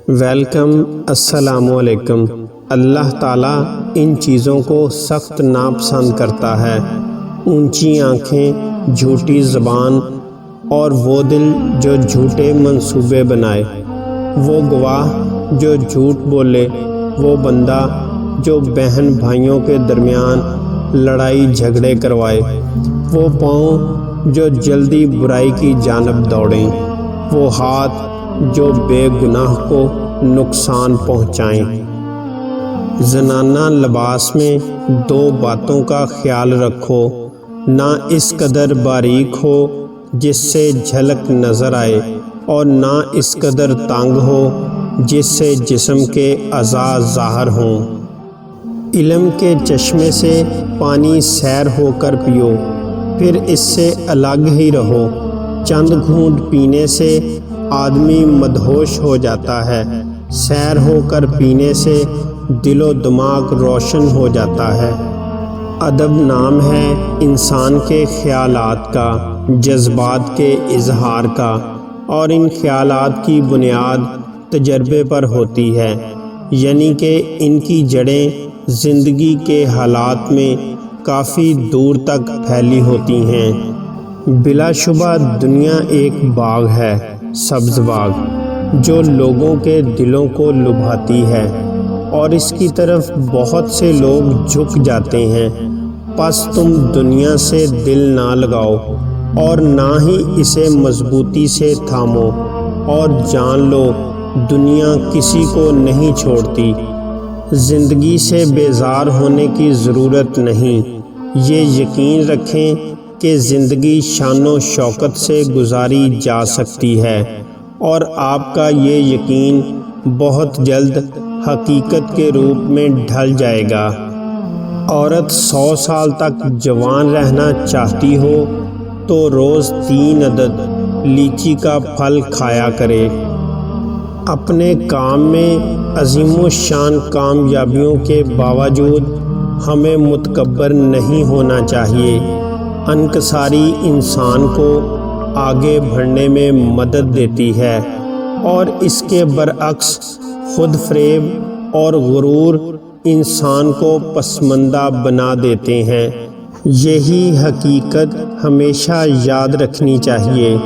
Welcome, السلام علیکم۔ اللہ تعالیٰ ان چیزوں کو سخت ناپسند کرتا ہے، اونچی آنکھیں، جھوٹی زبان اور وہ دل جو جھوٹے منصوبے بنائے، وہ گواہ جو جھوٹ بولے، وہ بندہ جو بہن بھائیوں کے درمیان لڑائی جھگڑے کروائے، وہ پاؤں جو جلدی برائی کی جانب دوڑیں، وہ ہاتھ جو بے گناہ کو نقصان پہنچائیں۔ زنانہ لباس میں دو باتوں کا خیال رکھو، نہ اس قدر باریک ہو جس سے جھلک نظر آئے، اور نہ اس قدر تنگ ہو جس سے جسم کے اعضاء ظاہر ہوں۔ علم کے چشمے سے پانی سیر ہو کر پیو، پھر اس سے الگ ہی رہو۔ چند گھونٹ پینے سے آدمی مدہوش ہو جاتا ہے، سیر ہو کر پینے سے دل و دماغ روشن ہو جاتا ہے۔ ادب نام ہے انسان کے خیالات کا، جذبات کے اظہار کا، اور ان خیالات کی بنیاد تجربے پر ہوتی ہے، یعنی کہ ان کی جڑیں زندگی کے حالات میں کافی دور تک پھیلی ہوتی ہیں۔ بلا شبہ دنیا ایک باغ ہے، سبز باغ، جو لوگوں کے دلوں کو لبھاتی ہے، اور اس کی طرف بہت سے لوگ جھک جاتے ہیں۔ پس تم دنیا سے دل نہ لگاؤ اور نہ ہی اسے مضبوطی سے تھامو، اور جان لو دنیا کسی کو نہیں چھوڑتی۔ زندگی سے بیزار ہونے کی ضرورت نہیں، یہ یقین رکھیں کہ زندگی شان و شوکت سے گزاری جا سکتی ہے، اور آپ کا یہ یقین بہت جلد حقیقت کے روپ میں ڈھل جائے گا۔ عورت 100 سال تک جوان رہنا چاہتی ہو تو روز 3 عدد لیچی کا پھل کھایا کرے۔ اپنے کام میں عظیم الشان کامیابیوں کے باوجود ہمیں متکبر نہیں ہونا چاہیے۔ انکساری انسان کو آگے بڑھنے میں مدد دیتی ہے، اور اس کے برعکس خود فریب اور غرور انسان کو پسماندہ بنا دیتے ہیں۔ یہی حقیقت ہمیشہ یاد رکھنی چاہیے۔